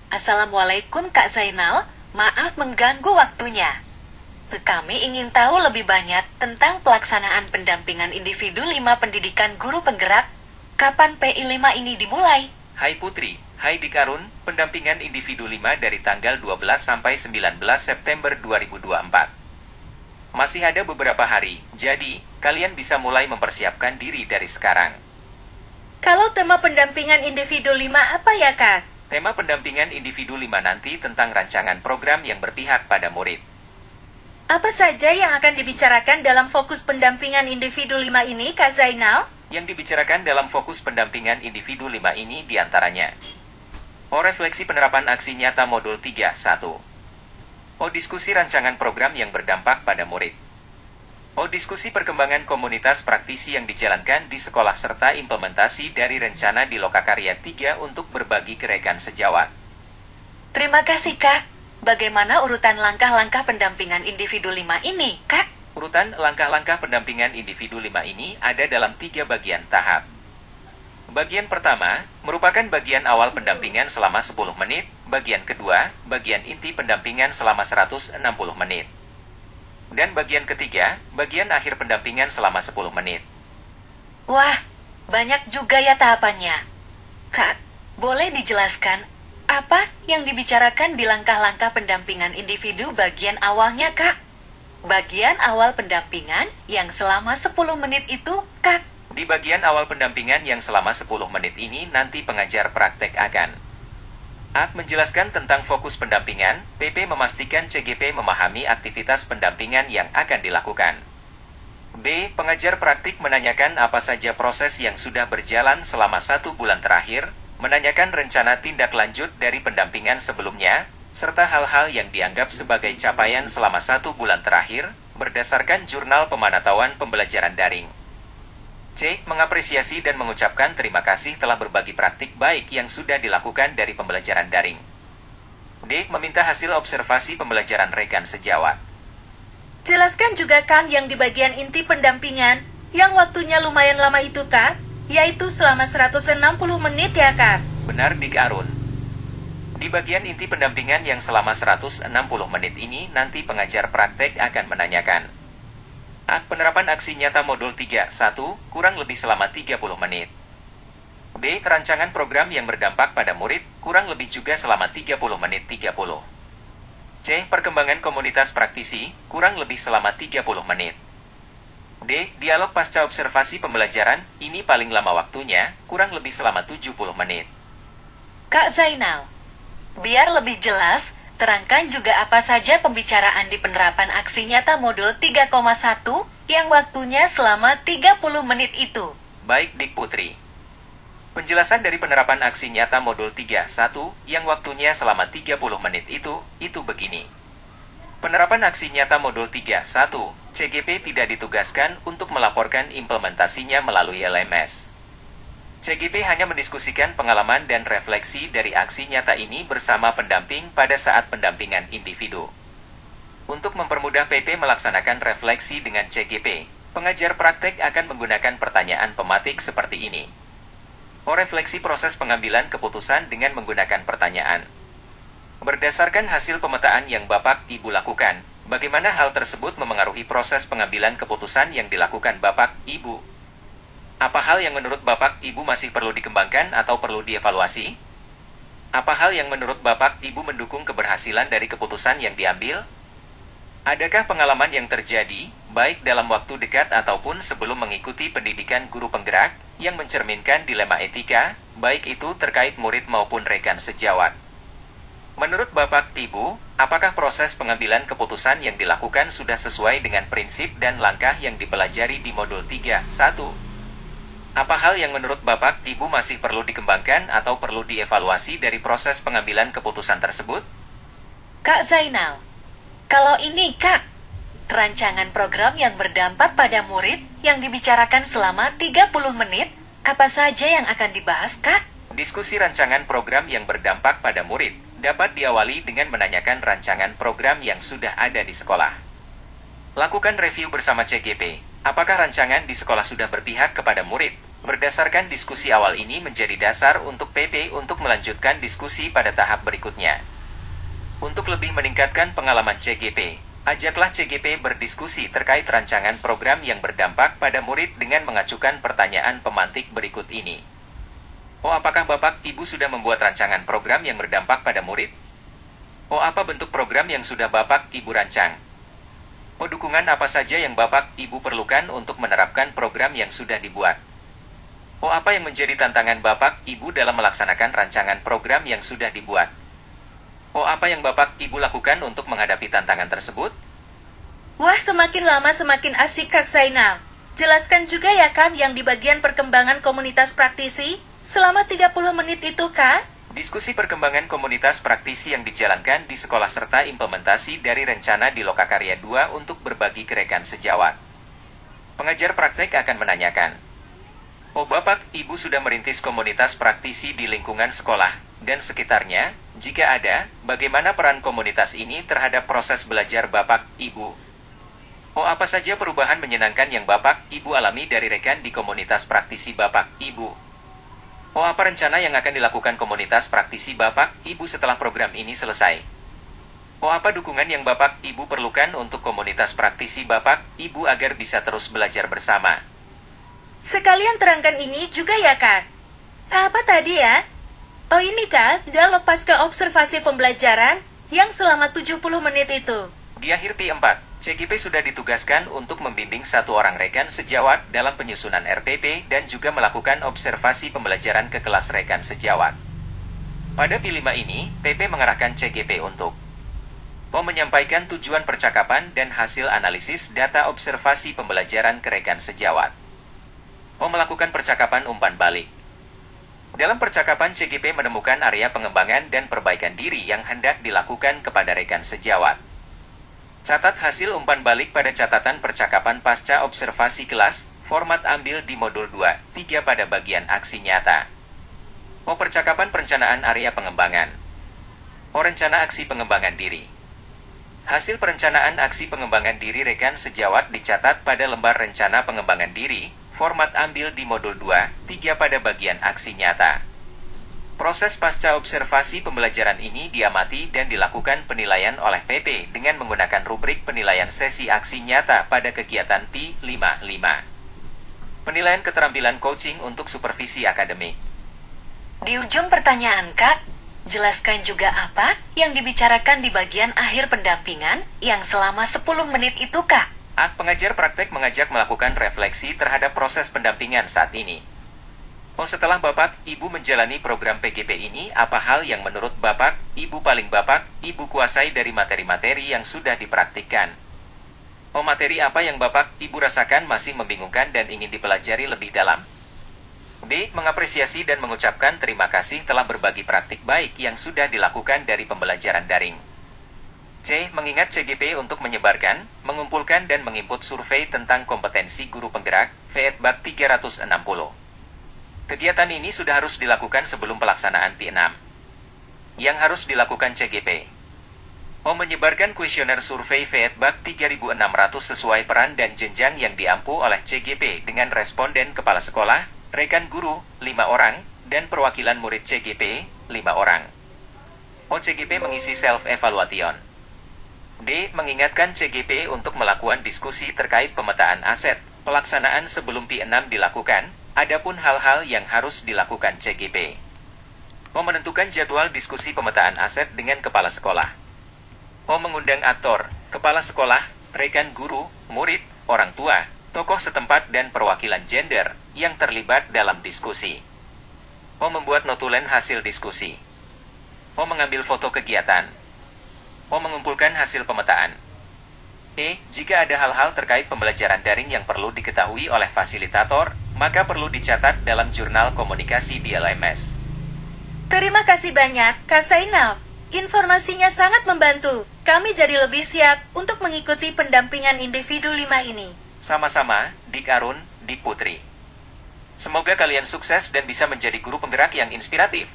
Assalamualaikum Kak Zainal, maaf mengganggu waktunya. Kami ingin tahu lebih banyak tentang pelaksanaan pendampingan individu 5 pendidikan guru penggerak. Kapan PI 5 ini dimulai? Hai Putri, hai Dik Arun, pendampingan individu 5 dari tanggal 12 sampai 19 September 2024. Masih ada beberapa hari, jadi kalian bisa mulai mempersiapkan diri dari sekarang. Kalau tema pendampingan individu 5 apa ya Kak? Tema pendampingan individu 5 nanti tentang rancangan program yang berpihak pada murid. Apa saja yang akan dibicarakan dalam fokus pendampingan individu 5 ini Kak Zainal? Yang dibicarakan dalam fokus pendampingan individu 5 ini diantaranya refleksi penerapan aksi nyata modul 3.1. Diskusi rancangan program yang berdampak pada murid. Diskusi perkembangan komunitas praktisi yang dijalankan di sekolah serta implementasi dari rencana di Lokakarya 3 untuk berbagi ke rekan sejawat. Terima kasih Kak. Bagaimana urutan langkah-langkah pendampingan individu 5 ini, Kak? Urutan langkah-langkah pendampingan individu 5 ini ada dalam 3 bagian tahap. Bagian pertama, merupakan bagian awal pendampingan selama 10 menit, bagian kedua, bagian inti pendampingan selama 160 menit. Dan bagian ketiga, bagian akhir pendampingan selama 10 menit. Wah, banyak juga ya tahapannya. Kak, boleh dijelaskan apa yang dibicarakan di langkah-langkah pendampingan individu bagian awalnya, Kak? Bagian awal pendampingan yang selama 10 menit itu, Kak. Di bagian awal pendampingan yang selama 10 menit ini nanti pengajar praktek akan menjelaskan tentang fokus pendampingan, PP memastikan CGP memahami aktivitas pendampingan yang akan dilakukan. B. Pengajar praktik menanyakan apa saja proses yang sudah berjalan selama 1 bulan terakhir, menanyakan rencana tindak lanjut dari pendampingan sebelumnya, serta hal-hal yang dianggap sebagai capaian selama 1 bulan terakhir, berdasarkan jurnal pemanatauan pembelajaran daring. C. Mengapresiasi dan mengucapkan terima kasih telah berbagi praktik baik yang sudah dilakukan dari pembelajaran daring. D. Meminta hasil observasi pembelajaran rekan sejawat. Jelaskan juga kan yang di bagian inti pendampingan, yang waktunya lumayan lama itu, Kak, yaitu selama 160 menit ya, Kak? Benar, Dik Arun. Di bagian inti pendampingan yang selama 160 menit ini, nanti pengajar praktek akan menanyakan penerapan aksi nyata modul 3.1, kurang lebih selama 30 menit. B. Rancangan program yang berdampak pada murid, kurang lebih juga selama 30 menit 30. C. Perkembangan komunitas praktisi, kurang lebih selama 30 menit. D. Dialog pasca observasi pembelajaran, ini paling lama waktunya, kurang lebih selama 70 menit. Kak Zainal, biar lebih jelas, terangkan juga apa saja pembicaraan di penerapan aksi nyata modul 3.1 yang waktunya selama 30 menit itu. Baik Dik Putri. Penjelasan dari penerapan aksi nyata modul 3.1 yang waktunya selama 30 menit itu begini. Penerapan aksi nyata modul 3.1, CGP tidak ditugaskan untuk melaporkan implementasinya melalui LMS. CGP hanya mendiskusikan pengalaman dan refleksi dari aksi nyata ini bersama pendamping pada saat pendampingan individu. Untuk mempermudah PP melaksanakan refleksi dengan CGP, pengajar praktek akan menggunakan pertanyaan pematik seperti ini. Refleksi proses pengambilan keputusan dengan menggunakan pertanyaan. Berdasarkan hasil pemetaan yang Bapak Ibu lakukan, bagaimana hal tersebut memengaruhi proses pengambilan keputusan yang dilakukan Bapak Ibu? Apa hal yang menurut Bapak Ibu masih perlu dikembangkan atau perlu dievaluasi? Apa hal yang menurut Bapak Ibu mendukung keberhasilan dari keputusan yang diambil? Adakah pengalaman yang terjadi, baik dalam waktu dekat ataupun sebelum mengikuti pendidikan guru penggerak, yang mencerminkan dilema etika, baik itu terkait murid maupun rekan sejawat? Menurut Bapak Ibu, apakah proses pengambilan keputusan yang dilakukan sudah sesuai dengan prinsip dan langkah yang dipelajari di modul 3.1? Apa hal yang menurut Bapak Ibu masih perlu dikembangkan atau perlu dievaluasi dari proses pengambilan keputusan tersebut? Kak Zainal, kalau ini Kak, rancangan program yang berdampak pada murid yang dibicarakan selama 30 menit, apa saja yang akan dibahas Kak? Diskusi rancangan program yang berdampak pada murid dapat diawali dengan menanyakan rancangan program yang sudah ada di sekolah. Lakukan review bersama CGP, apakah rancangan di sekolah sudah berpihak kepada murid? Berdasarkan diskusi awal ini menjadi dasar untuk PP untuk melanjutkan diskusi pada tahap berikutnya. Untuk lebih meningkatkan pengalaman CGP, ajaklah CGP berdiskusi terkait rancangan program yang berdampak pada murid dengan mengajukan pertanyaan pemantik berikut ini. Oh, apakah Bapak Ibu sudah membuat rancangan program yang berdampak pada murid? Oh, apa bentuk program yang sudah Bapak Ibu rancang? Oh, dukungan apa saja yang Bapak Ibu perlukan untuk menerapkan program yang sudah dibuat? Oh, apa yang menjadi tantangan Bapak Ibu dalam melaksanakan rancangan program yang sudah dibuat? Oh, apa yang Bapak Ibu lakukan untuk menghadapi tantangan tersebut? Wah, semakin lama semakin asik Kak Zainal. Jelaskan juga ya Kak yang di bagian perkembangan komunitas praktisi selama 30 menit itu Kak. Diskusi perkembangan komunitas praktisi yang dijalankan di sekolah serta implementasi dari rencana di Lokakarya 2 untuk berbagi ke rekan sejawat. Pengajar praktek akan menanyakan, oh, Bapak Ibu sudah merintis komunitas praktisi di lingkungan sekolah dan sekitarnya? Jika ada, bagaimana peran komunitas ini terhadap proses belajar Bapak Ibu? Oh, apa saja perubahan menyenangkan yang Bapak Ibu alami dari rekan di komunitas praktisi Bapak Ibu? Oh, apa rencana yang akan dilakukan komunitas praktisi Bapak Ibu setelah program ini selesai? Oh, apa dukungan yang Bapak Ibu perlukan untuk komunitas praktisi Bapak Ibu agar bisa terus belajar bersama? Sekalian terangkan ini juga ya Kak. Apa tadi ya? Oh ini Kak, dialog pasca observasi pembelajaran yang selama 70 menit itu. Di akhir P4, CGP sudah ditugaskan untuk membimbing satu orang rekan sejawat dalam penyusunan RPP dan juga melakukan observasi pembelajaran ke kelas rekan sejawat. Pada P5 ini, PP mengarahkan CGP untuk menyampaikan tujuan percakapan dan hasil analisis data observasi pembelajaran ke rekan sejawat. Melakukan percakapan umpan balik. Dalam percakapan, CGP menemukan area pengembangan dan perbaikan diri yang hendak dilakukan kepada rekan sejawat. Catat hasil umpan balik pada catatan percakapan pasca observasi kelas, format ambil di modul 2, 3 pada bagian aksi nyata. Percakapan perencanaan area pengembangan. Rencana aksi pengembangan diri. Hasil perencanaan aksi pengembangan diri rekan sejawat dicatat pada lembar rencana pengembangan diri, format ambil di modul 2, 3 pada bagian aksi nyata. Proses pasca observasi pembelajaran ini diamati dan dilakukan penilaian oleh PP dengan menggunakan rubrik penilaian sesi aksi nyata pada kegiatan P55. Penilaian keterampilan coaching untuk supervisi akademik. Di ujung pertanyaan Kak, jelaskan juga apa yang dibicarakan di bagian akhir pendampingan yang selama 10 menit itu Kak. Pengajar praktek mengajak melakukan refleksi terhadap proses pendampingan saat ini. Setelah Bapak Ibu menjalani program PGP ini, apa hal yang menurut Bapak Ibu paling Bapak Ibu kuasai dari materi-materi yang sudah dipraktikkan? Materi apa yang Bapak Ibu rasakan masih membingungkan dan ingin dipelajari lebih dalam? B. Mengapresiasi dan mengucapkan terima kasih telah berbagi praktik baik yang sudah dilakukan dari pembelajaran daring. C. Mengingat CGP untuk menyebarkan, mengumpulkan dan menginput survei tentang kompetensi guru penggerak, Feedback 360. Kegiatan ini sudah harus dilakukan sebelum pelaksanaan P6. Yang harus dilakukan CGP. Menyebarkan kuesioner survei Feedback 3600 sesuai peran dan jenjang yang diampu oleh CGP dengan responden kepala sekolah, rekan guru, 5 orang, dan perwakilan murid CGP, 5 orang. CGP mengisi self-evaluation. D. Mengingatkan CGP untuk melakukan diskusi terkait pemetaan aset, pelaksanaan sebelum P6 dilakukan, adapun hal-hal yang harus dilakukan CGP. Menentukan jadwal diskusi pemetaan aset dengan kepala sekolah. Mengundang aktor, kepala sekolah, rekan guru, murid, orang tua, tokoh setempat dan perwakilan gender yang terlibat dalam diskusi. Membuat notulen hasil diskusi. Mengambil foto kegiatan. Mengumpulkan hasil pemetaan. Jika ada hal-hal terkait pembelajaran daring yang perlu diketahui oleh fasilitator, maka perlu dicatat dalam jurnal komunikasi di LMS. Terima kasih banyak, Kak Zainal. Informasinya sangat membantu. Kami jadi lebih siap untuk mengikuti pendampingan individu 5 ini. Sama-sama, Dik Arun, Dik Putri. Semoga kalian sukses dan bisa menjadi guru penggerak yang inspiratif.